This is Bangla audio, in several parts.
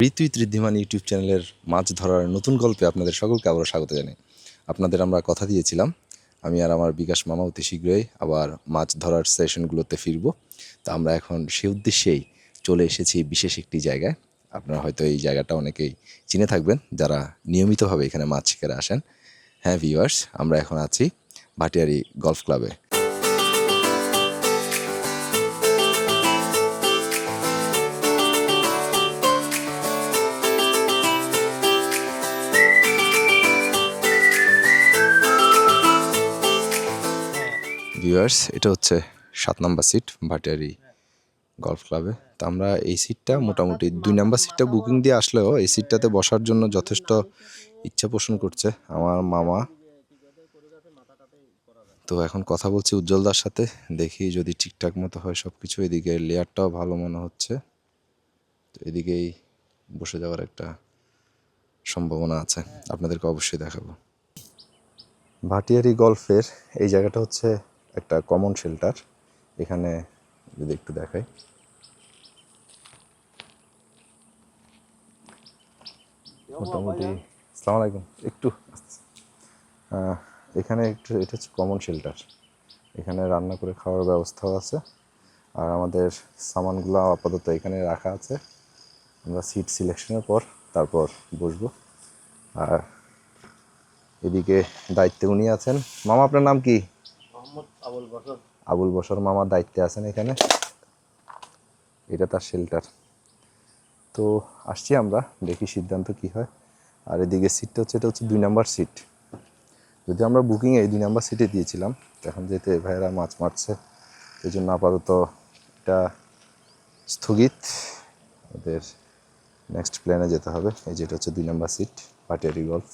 ঋতুইত ঋদ্ধিমান ইউটিউব চ্যানেলের মাছ ধরার নতুন গল্পে আপনাদের সকলকে আবারও স্বাগত জানাই। আপনাদের আমরা কথা দিয়েছিলাম আমি আর আমার বিকাশ মামা অতি শীঘ্রই আবার মাছ ধরার সেশনগুলোতে ফিরব। তা আমরা এখন সে উদ্দেশ্যেই চলে এসেছি বিশেষ একটি জায়গায়। আপনারা হয়তো এই জায়গাটা অনেকেই চিনে থাকবেন যারা নিয়মিতভাবে এখানে মাছ শিকারে আসেন। হ্যাঁ ভিউয়ার্স, আমরা এখন আছি ভাটিয়ারি গলফ ক্লাবে। ভিউয়ার্স, এটা হচ্ছে 7 নম্বর সিট ভাটিয়ারি গলফ ক্লাবে। তো আমরা এই সিটটা মোটামুটি 2 নম্বর সিটটা বুকিং দিয়ে আসলেও এই সিটটাতে বসার জন্য যথেষ্ট ইচ্ছা পোষণ করছে আমার মামা। তো এখন কথা বলছি উজ্জ্বলদার সাথে, দেখি যদি ঠিকঠাক মতো হয় সব কিছু। এদিকে লেয়ারটাও ভালো মনে হচ্ছে, তো এদিকেই বসে যাওয়ার একটা সম্ভাবনা আছে, আপনাদেরকে অবশ্যই দেখাবো। ভাটিয়ারি গলফের এই জায়গাটা হচ্ছে একটা কমন শেল্টার। এখানে যদি একটু দেখাই, মোটামুটি আসসালামু আলাইকুম, একটু এখানে একটু এটা হচ্ছে কমন শেল্টার। এখানে রান্না করে খাওয়ার ব্যবস্থাও আছে, আর আমাদের সামানগুলো আপাতত এখানে রাখা আছে। আমরা সিট সিলেকশনের পর তারপর বসবো। আর এদিকে দায়িত্বে উনি আছেন। মামা, আপনার নাম কি? আবুল বসর মামা দায়িত্বে আছেন এখানে। এটা তার শেল্টার। তো আসছি আমরা, দেখি সিদ্ধান্ত কি হয়। আর এদিকে সিটটা হচ্ছে, এটা হচ্ছে 2 নম্বর সিট। যদি আমরা বুকিংয়ে এই 2 নম্বর সিটে দিয়েছিলাম, এখন যেহেতু এই ভাইয়েরা মাছ মারছে এই জন্য আপাতত এটা স্থগিত। ওদের নেক্সট প্ল্যানে যেতে হবে। এই যেটা হচ্ছে 2 নম্বর সিট ভাটিয়ারি গলফ,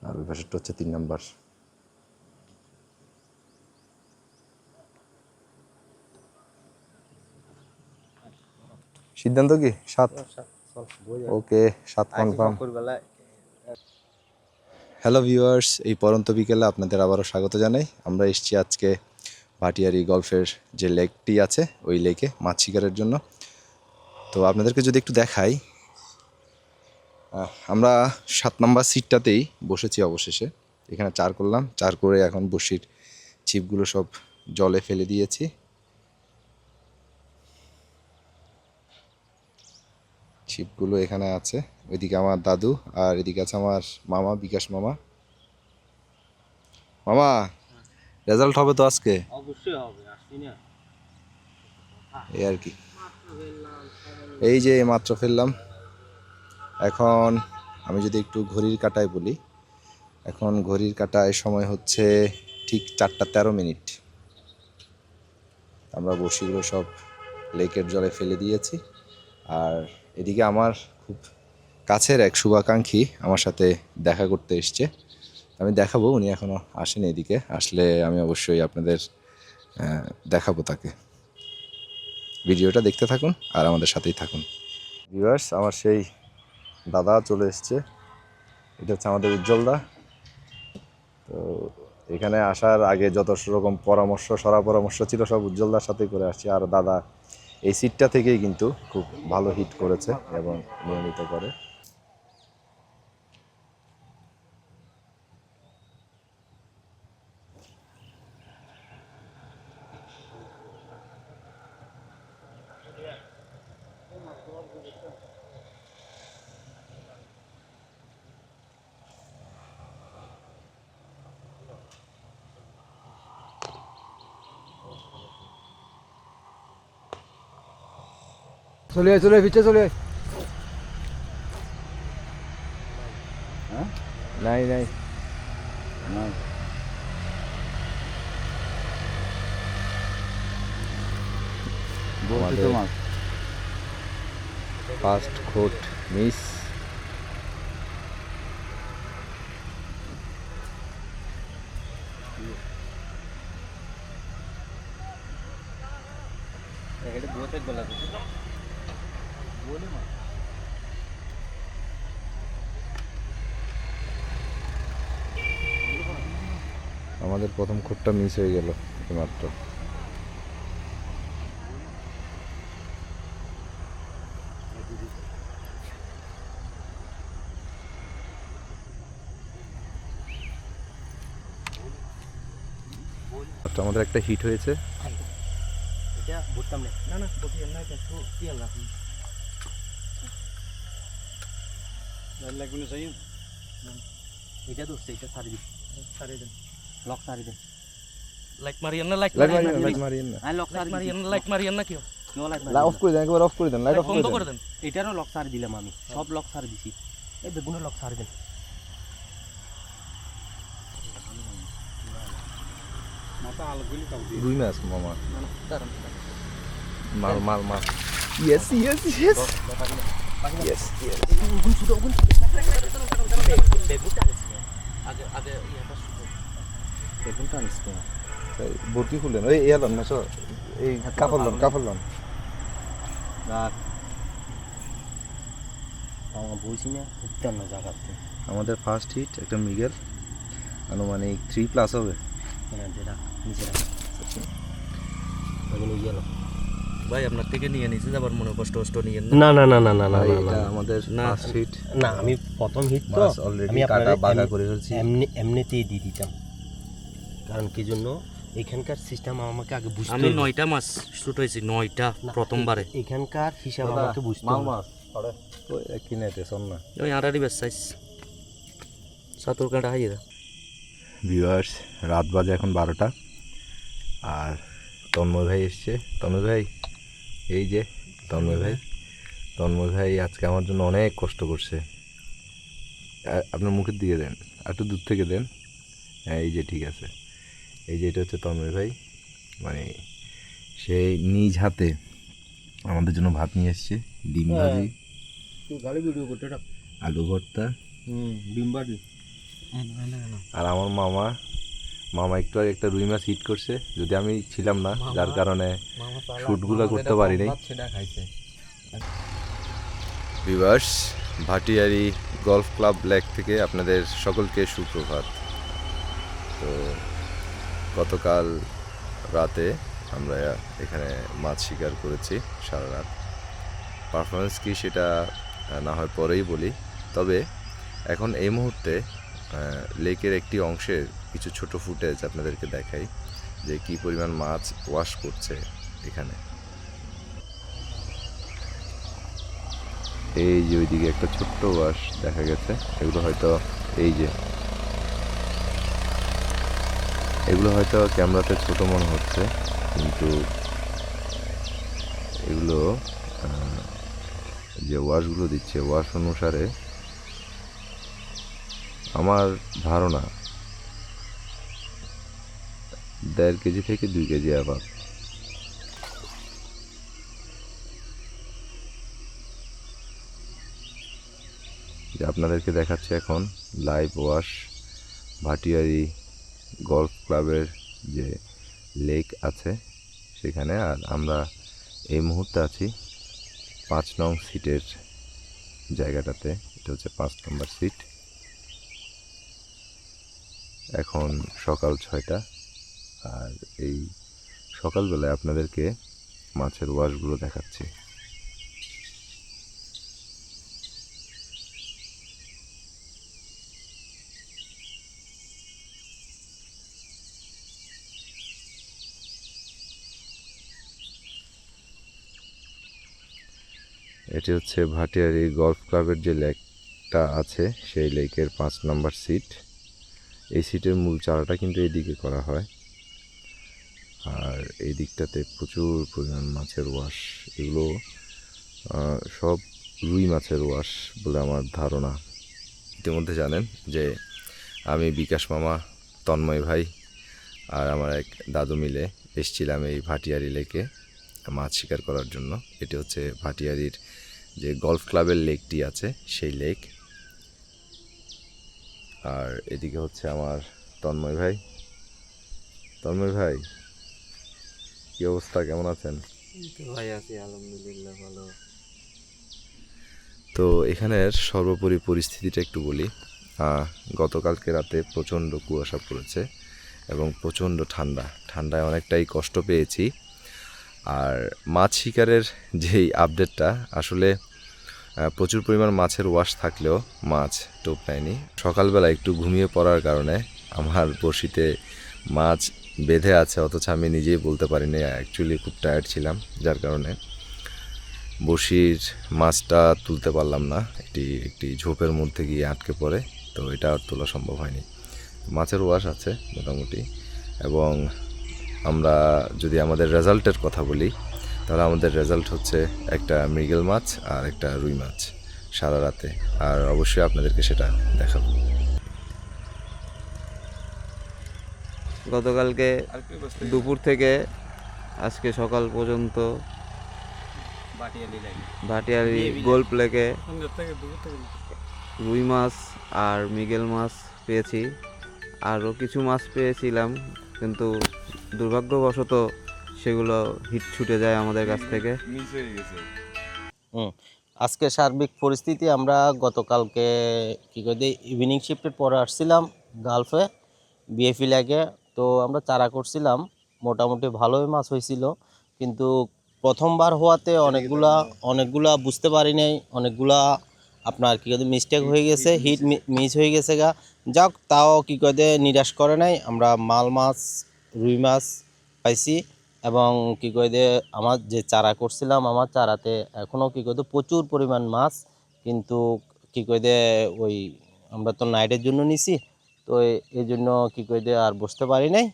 আর ওই পাশেরটা হচ্ছে 3 নম্বর। সিদ্ধান্ত কি 7? ওকে, 7 কনফার্ম। হ্যালো ভিউয়ার্স, এই পরন্ত বিকেলে আপনাদের আবারও স্বাগত জানাই। আমরা এসেছি আজকে ভাটিয়ারি গলফের যে লেকটি আছে ওই লেকে মাছ শিকারের জন্য। তো আপনাদেরকে যদি একটু দেখাই, আমরা 7 নম্বর সিটটাতেই বসেছি অবশেষে। এখানে 4 করলাম, 4 করে এখন বসির ছিপগুলো সব জলে ফেলে দিয়েছি। ছিপগুলো এখানে আছে, ওইদিকে আমার দাদু, আর এদিকে আছে আমার মামা বিকাশ মামা। মামা, রেজাল্ট হবে তো আজকে? অবশ্যই হবে, আসছি না এই আর কি। এই যে মাত্র ফেললাম। এখন আমি যদি একটু ঘড়ির কাঁটায় বলি, এখন ঘড়ির কাঁটায় সময় হচ্ছে ঠিক 4টা 13 মিনিট। আমরা বড়শিগুলো সব লেকের জলে ফেলে দিয়েছি। আর এদিকে আমার খুব কাছের এক শুভাকাঙ্ক্ষী আমার সাথে দেখা করতে এসছে। আমি দেখাবো, উনি এখনও আসেনি। এদিকে আসলে আমি অবশ্যই আপনাদের দেখাবো তাকে। ভিডিওটা দেখতে থাকুন আর আমাদের সাথেই থাকুন। ভিউয়ার্স, আমার সেই দাদা চলে এসছে। এটা হচ্ছে আমাদের উজ্জ্বলদা। তো এখানে আসার আগে যত রকম পরামর্শ পরামর্শ ছিল সব উজ্জ্বলদার সাথেই করে আসছি। আর দাদা এই সিটটা থেকেই কিন্তু খুব ভালো হিট করেছে এবং নিয়মিত করে। চলে পিছে চলে। নাই নাই, ফার্স্ট খোট মিস। আমাদের প্রথম খোটটা মিস হয়ে গেল মাত্র। মাত্র আমাদের একটা হিট হয়েছে। এটা বুঝতাম না। না না বসিয়ে না এটা তো তেল রাখুন। লাগবে চাই। এটা তো সেটা সারি দেন। লক সারি দেন। লাইট মারিয়েন না, লাইট লাইট মারিয়েন মারিয়েন না। আই লক সারি মারিয়েন না, লাইট মারিয়েন না কেউ। কেউ লাইট লাইট অফ করে দেন, একবার অফ করে দেন, লাইট অফ বন্ধ করে করে দেন। দেন। এটারও লক সারি দিলাম আমি। সব লক সারি দিছি। এই বেগুনের লক সারি দেন। মাথা আলগুলি কাউ দিয়ে। রুই মাছ মামা। দাঁড়ান। মাল yes yes yes yes yes. ওগুন শুধু ওগুন। বেগুনটা আছে। আগে আগে ইয়াটা শুরু। বেগুনটা আছে। বটি খুললেন ওই এলাম না সো এই কাপড় লন রাখ। আমার বলছি না উঠতেন না জায়গাতে। আমাদের ফার্স্ট হিট একটা মৃগেল, আনুমানিক 3+ হবে। রাখ নিচে রাখ। বেগুন গেল। ভাই আপনার থেকে নিয়ে নিছে যাবার মনে কষ্ট নিয়েন না না না না না না ভাই, না এটা না আমাদের না। First hit. না আমি প্রথম হিট তো মাছ অলরেডি আমি কাটা আপনাদের বাগা করে ফেলছি। এমনিতেই দিয়ে দিতাম, কারণ কি জন্য এখানকার সিস্টেম আমাকে আগে বুঝতে আমি হবে। 9টা মাছ শুট হয়েছি, 9টা না, প্রথমবারে। এখানকার হিসাব আমাকে বুঝতে হবে। ওই কিনেতে শোন না ওই আড়াড়ি বেশ সাইজ সাতুর কাটা হাইয়ে দা। ভিউয়ার্স, রাত বাজে এখন 12টা, আর তন্ময় ভাই এসছে। তন্ময় ভাই, এই যে তন্ময় ভাই আজকে আমার জন্য অনেক কষ্ট করছে। আপনার মুখের দিকে দেন, একটু দূর থেকে দেন। হ্যাঁ, এই যে ঠিক আছে। এই যে এটা হচ্ছে তন্ময় ভাই, মানে সেই নিজ হাতে আমাদের জন্য ভাত নিয়ে এসছে, ডিম ভাজি, গাড়ি ভিডিও করতে আলু ভর্তা, ডিম বাড়ি। আর আমার মামা একটু আগে একটা রুই মাছ হিট করছে। যদি আমি ছিলাম না, যার কারণে শ্যুটগুলো করতে পারিনি। Viewers, Bhatiary golf club lake থেকে আপনাদের সকলকে সুপ্রভাত। তো গতকাল রাতে আমরা এখানে মাছ শিকার করেছি সারা রাত। পারফরমেন্স কি সেটা না হয় পরেই বলি, তবে এখন এই মুহূর্তে লেকের একটি অংশের কিছু ছোট ফুটেজ আপনাদেরকে দেখাই যে কী পরিমাণ মাছ ওয়াশ করছে এখানে। এই যে ওইদিকে একটা ছোট্ট ওয়াশ দেখা গেছে। এগুলো হয়তো ক্যামেরাতে ছোট মনে হচ্ছে, কিন্তু এগুলো যে ওয়াশগুলো দিচ্ছে, ওয়াশ অনুসারে আমার ধারণা 1.5 কেজি থেকে 2 কেজি আবার। যে আপনাদেরকে দেখাচ্ছে এখন লাইভ ওয়াশ ভাটিয়ারি গলফ ক্লাবের যে লেক আছে সেখানে। আর আমরা এই মুহূর্তে আছি 5 নং সিটের জায়গাটাতে। এটা হচ্ছে 5 নম্বর সিট। এখন সকাল 6টা, আর এই সকালবেলায় আপনাদেরকে মাছের ওয়াশগুলো দেখাচ্ছি। এটি হচ্ছে ভাটিয়ারি গলফ ক্লাবের যে লেকটা আছে সেই লেকের 5 নম্বর সিট। এই সিটের মূল চারাটা কিন্তু এইদিকে করা হয়, আর এই দিকটাতে প্রচুর পরিমাণ মাছের ওয়াশ। এগুলো সব রুই মাছের ওয়াশ বলে আমার ধারণা। ইতিমধ্যে জানেন যে আমি বিকাশ মামা, তন্ময় ভাই আর আমার এক দাদু মিলে এসেছিলাম এই ভাটিয়ারি লেকে মাছ শিকার করার জন্য। এটি হচ্ছে ভাটিয়ারির যে গলফ ক্লাবের লেকটি আছে সেই লেক। আর এদিকে হচ্ছে আমার তন্ময় ভাই, কি অবস্থা, কেমন আছেন? ভাই আছি আলহামদুলিল্লাহ ভালো। তো এখানের সর্বোপরি পরিস্থিতিটা একটু বলি। গতকালকে রাতে প্রচণ্ড কুয়াশা পড়েছে এবং প্রচণ্ড ঠান্ডায় অনেকটাই কষ্ট পেয়েছি। আর মাছ শিকারের যেই আপডেটটা, আসলে প্রচুর পরিমাণ মাছের ওয়াশ থাকলেও মাছ টোপ নেয়নি। সকালবেলা একটু ঘুমিয়ে পড়ার কারণে আমার বড়শিতে মাছ বেঁধে আছে, অথচ আমি নিজেই বলতে পারিনি। অ্যাকচুয়ালি খুব টায়ার্ড ছিলাম, যার কারণে বড়শির মাছটা তুলতে পারলাম না। একটি ঝোপের মধ্যে গিয়ে আটকে পড়ে, তো এটা আর তোলা সম্ভব হয়নি। মাছের ওয়াশ আছে মোটামুটি, এবং আমরা যদি আমাদের রেজাল্টের কথা বলি তাহলে আমাদের রেজাল্ট হচ্ছে একটা মৃগেল মাছ আর একটা রুই মাছ সারা রাতে, আর অবশ্যই আপনাদেরকে সেটা দেখাবো। গতকালকে দুপুর থেকে আজকে সকাল পর্যন্ত ভাটিয়ালি গোল্ড লেকে রুই মাছ আর মৃগেল মাছ পেয়েছি। আরও কিছু মাছ পেয়েছিলাম, কিন্তু দুর্ভাগ্যবশত সেগুলো হিট ছুটে যায় আমাদের কাছ থেকে। আজকে সার্বিক পরিস্থিতি, আমরা গতকালকে কী করে ইভিনিং শিফটের পরে আসছিলাম গালফে বিএফি লেকে। তো আমরা চারা করছিলাম, মোটামুটি ভালোই মাছ হয়েছিল, কিন্তু প্রথমবার হওয়াতে অনেকগুলা বুঝতে পারি নাই, অনেকগুলা আপনার কী করে মিস্টেক হয়ে গেছে, হিট মিস হয়ে গেছে গা। যাক, তাও কী করে নিরাশ করে নাই, আমরা মাল মাছ রুই মাছ পাইছি। এবং কী করে আমার যে চারা করছিলাম, আমার চারাতে এখনও কী করে প্রচুর পরিমাণ মাছ, কিন্তু কী করে ওই আমরা তো নাইটের জন্য নিছি, তো এই জন্য কী করে আর বসতে পারি নাই।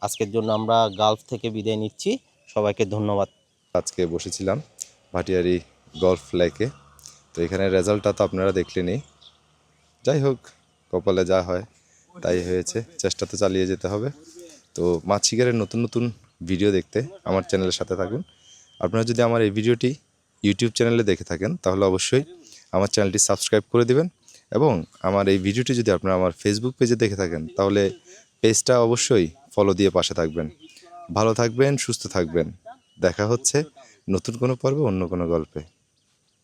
আজকের জন্য আমরা গালফ থেকে বিদায় নিচ্ছি, সবাইকে ধন্যবাদ। আজকে বসেছিলাম ভাটিয়ারি গলফ লেকে, তো এখানে রেজাল্টটা তো আপনারা দেখলেনই। যাই হোক, কপালে যা হয় তাই হয়েছে, চেষ্টা তো চালিয়ে যেতে হবে। তো মাছ শিকারের নতুন নতুন ভিডিও দেখতে আমার চ্যানেলের সাথে থাকুন। আপনারা যদি আমার এই ভিডিওটি ইউটিউব চ্যানেলে দেখে থাকেন তাহলে অবশ্যই আমার চ্যানেলটি সাবস্ক্রাইব করে দিবেন, এবং আমার এই ভিডিওটি যদি আপনারা আমার ফেসবুক পেজে দেখে থাকেন তাহলে পেজটা অবশ্যই ফলো দিয়ে পাশে থাকবেন। ভালো থাকবেন, সুস্থ থাকবেন। দেখা হচ্ছে নতুন কোনো পর্বে, অন্য কোনো গল্পে।